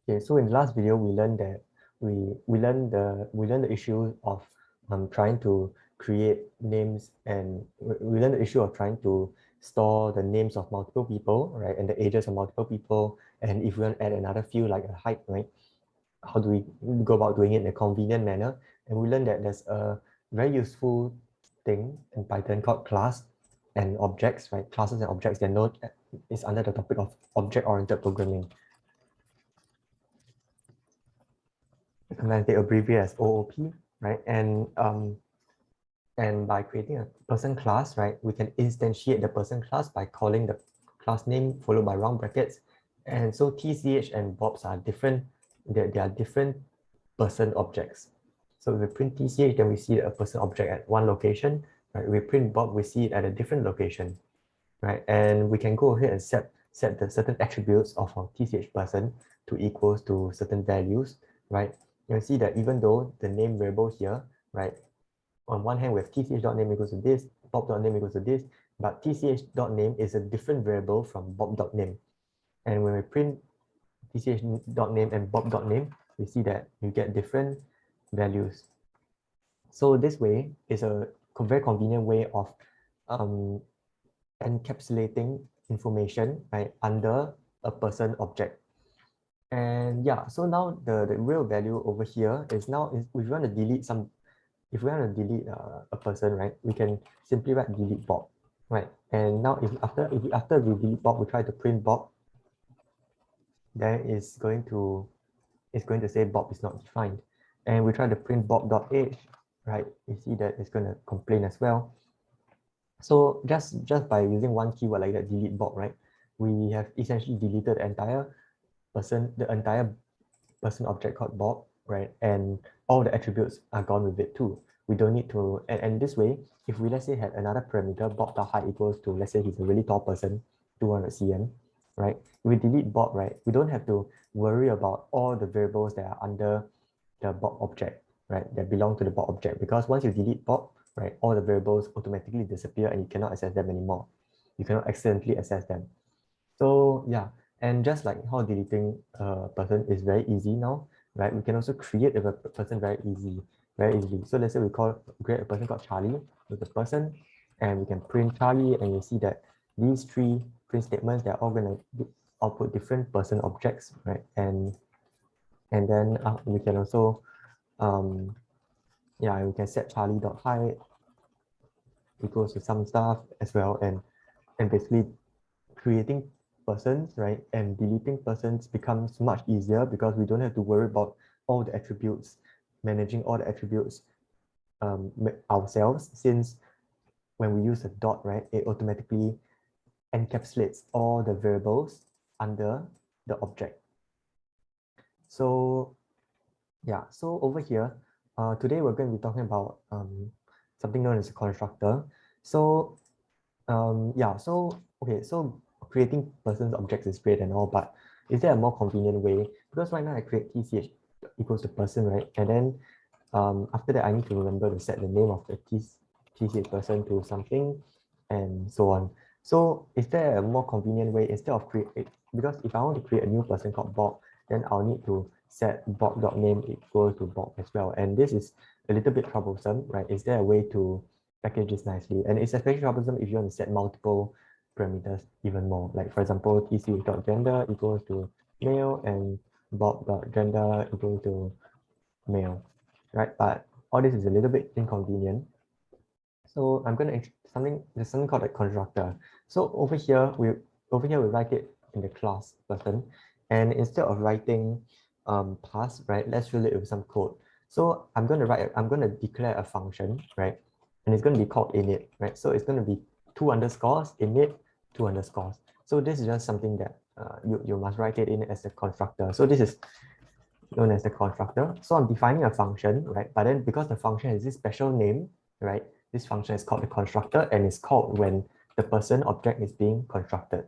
Okay, so in the last video, we learned that we learned the issue of trying to create names, and we learned the issue of trying to store the names of multiple people, right, and the ages of multiple people. And if we want to add another field like a height, right, how do we go about doing it in a convenient manner? And we learned that there's a very useful thing in Python called class and objects, right? Classes and objects, they're known is under the topic of object-oriented programming. Sometimes they abbreviate as OOP, right? And by creating a person class, right, we can instantiate the person class by calling the class name followed by round brackets. And so TCH and Bobs are different. They are different person objects. So if we print TCH, then we see a person object at one location, right? We print Bob, we see it at a different location, right? And we can go ahead and set the certain attributes of our TCH person to equals to certain values, right? You can see that even though the name variable here, right, on one hand we have tch.name equals to this, bob.name equals to this, but tch.name is a different variable from bob.name. And when we print tch.name and bob.name, we see that you get different values. So this way is a very convenient way of encapsulating information, right, under a person object. And yeah, so now the real value over here is now if we want to delete some, if we want to delete a person, right, we can simply write delete Bob, right? And now if after we delete Bob, we try to print Bob, then it's going to say Bob is not defined. And we try to print Bob.age, right? You see that it's going to complain as well. So just by using one keyword like that, delete Bob, right, we have essentially deleted the entire person object called Bob, right? And all the attributes are gone with it too. We don't need to, and this way, if we let's say had another parameter, Bob.height equals to, let's say he's a really tall person, 200 cm, right? If we delete Bob, right, we don't have to worry about all the variables that are under the Bob object, right, that belong to the Bob object, because once you delete Bob, right, all the variables automatically disappear and you cannot access them anymore. You cannot accidentally access them. So yeah, and just like how deleting a person is very easy now, right? We can also create a person very easily. So let's say we create a person called Charlie with the person, and we can print Charlie, and you see that these three print statements, they're all going to output different person objects, right? And then we can also yeah, we can set Charlie.height equals to some stuff as well, and basically creating persons, right, and deleting persons becomes much easier because we don't have to worry about all the attributes, managing all the attributes ourselves, since when we use a dot, right, it automatically encapsulates all the variables under the object. So yeah, so over here, today we're going to be talking about something known as a constructor. So yeah, so okay, so creating persons objects is great and all, but is there a more convenient way? Because right now I create TCH equals to person, right? And then after that I need to remember to set the name of the TCH person to something and so on. So is there a more convenient way instead of create, because if I want to create a new person called Bob, then I'll need to set Bob.name equal to Bob as well. And this is a little bit troublesome, right? Is there a way to package this nicely? And it's especially troublesome if you want to set multiple parameters even more. Like for example, tch.gender equals to male and bob.gender equal to male, right? But all this is a little bit inconvenient. So I'm going to there's something called a constructor. So over here we write it in the class person, and instead of writing pass, right, let's fill it with some code. So I'm going to declare a function, right, and it's going to be called init, right? So it's going to be 2 underscores init 2 underscores. So this is just something that you must write it in as a constructor. So this is known as the constructor. So I'm defining a function, right? But then because the function has this special name, right, this function is called the constructor, and it's called when the person object is being constructed.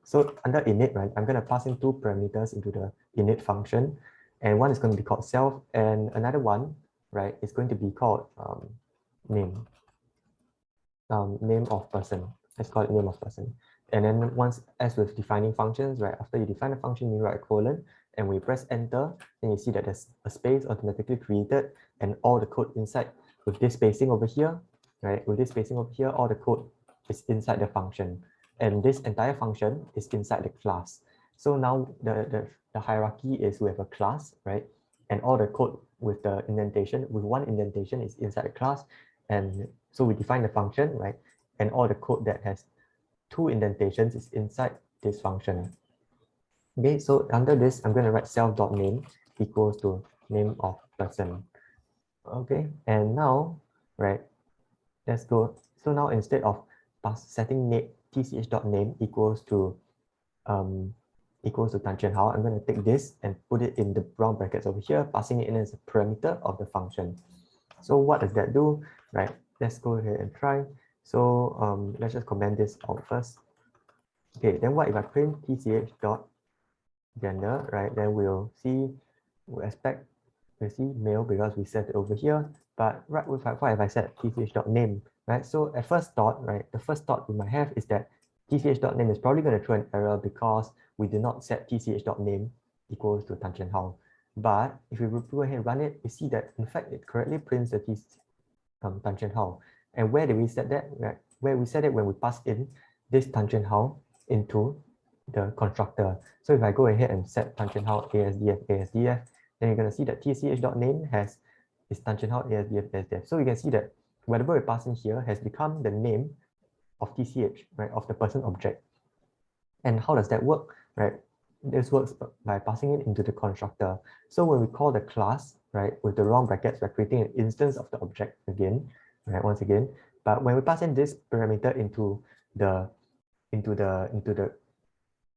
So under init, right, I'm going to pass in 2 parameters into the init function, and one is going to be called self, and another one, right, is going to be called name of person. Let's call it name of person. And then once, as with defining functions, right, after you define a function, you write a colon, and we press enter, then you see that there's a space automatically created, and all the code inside with this spacing over here, right, with this spacing over here, all the code is inside the function. And this entire function is inside the class. So now the hierarchy is we have a class, right? And all the code with the indentation, with one indentation is inside the class. And so we define the function, right? And all the code that has two indentations is inside this function. Okay, so under this, I'm going to write self.name equals to name of person. Okay, and now, right, let's go. So now instead of setting name tch.name equals to tangent how, I'm going to take this and put it in the brown brackets over here, passing it in as a parameter of the function. So what does that do? Right, let's go ahead and try. So let's just comment this out first. Okay, then what if I print tch.gender, right? Then we'll expect we see male because we set it over here. But right, what if I set tch.name, right? So at first thought, right, the first thought we might have is that tch.name is probably going to throw an error because we did not set tch.name equals to tangent how. But if we go ahead and run it, we see that in fact it correctly prints the tangent how. And where did we set that? Right, where we set it when we pass in this tangent how into the constructor. So if I go ahead and set tangent how ASDF, then you're going to see that tch.name is tangent how ASDF. So you can see that whatever we pass in here has become the name of tch, right, of the person object. And how does that work, right? This works by passing it into the constructor. So when we call the class, right, with the round brackets, we're creating an instance of the object again, right, once again. But when we pass in this parameter into the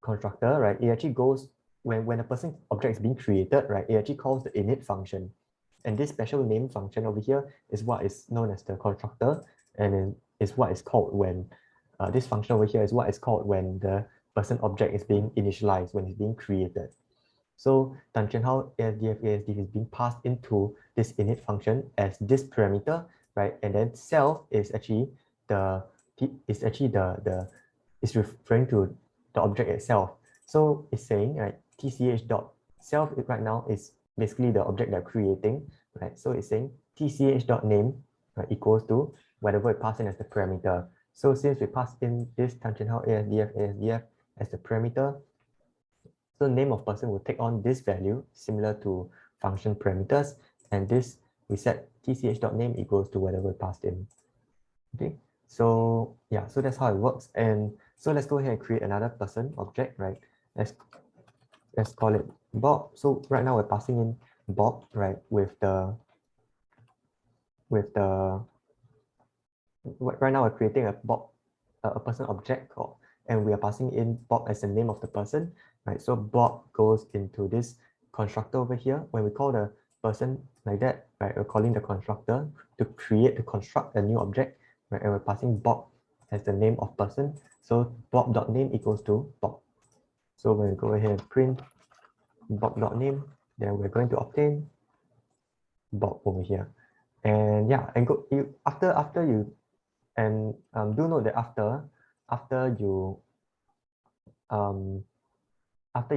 constructor, right, it actually goes when a person object is being created, right, it actually calls the init function. And this special name function over here is what is known as the constructor, and is what is called when this function over here is what is called when the person object is being initialized, when it's being created. So tangent how ASDF is being passed into this init function as this parameter, right? And then self is actually is referring to the object itself. So it's saying, right, tch dot self right now is basically the object they're creating, right? So it's saying tch dot name, right, equals to whatever we pass in as the parameter. So since we pass in this tangent how ASDF as the parameter, so name of person will take on this value similar to function parameters, and this we set tch.name equals to whatever we passed in. Okay, so yeah, so that's how it works. And so let's go ahead and create another person object, right? Let's call it Bob. So right now we're passing in Bob, right, with the right now we're creating a Bob a person object called, and we are passing in Bob as the name of the person, right? So Bob goes into this constructor over here. When we call the person like that, right, we're calling the constructor to construct a new object, right? And we're passing Bob as the name of person. So Bob.name equals to Bob. So when we go ahead and print Bob.name, then we're going to obtain Bob over here. And yeah, and after you and do note that after you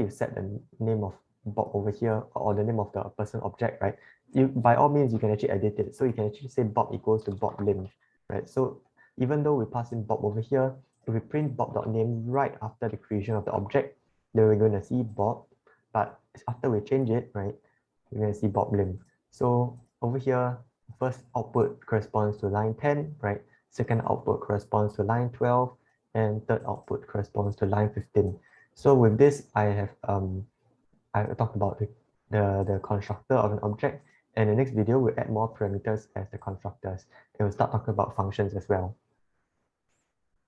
set the name of Bob over here, or the name of the person object, right, you by all means you can actually edit it. So you can actually say Bob equals to Bob Lim, right? So even though we pass in Bob over here, if we print Bob.name right after the creation of the object, then we're going to see Bob. But after we change it, right, we're going to see Bob Lim. So over here, first output corresponds to line 10, right? Second output corresponds to line 12, and third output corresponds to line 15. So with this, I talked about the constructor of an object, and in the next video we'll add more parameters as the constructors, and we'll start talking about functions as well.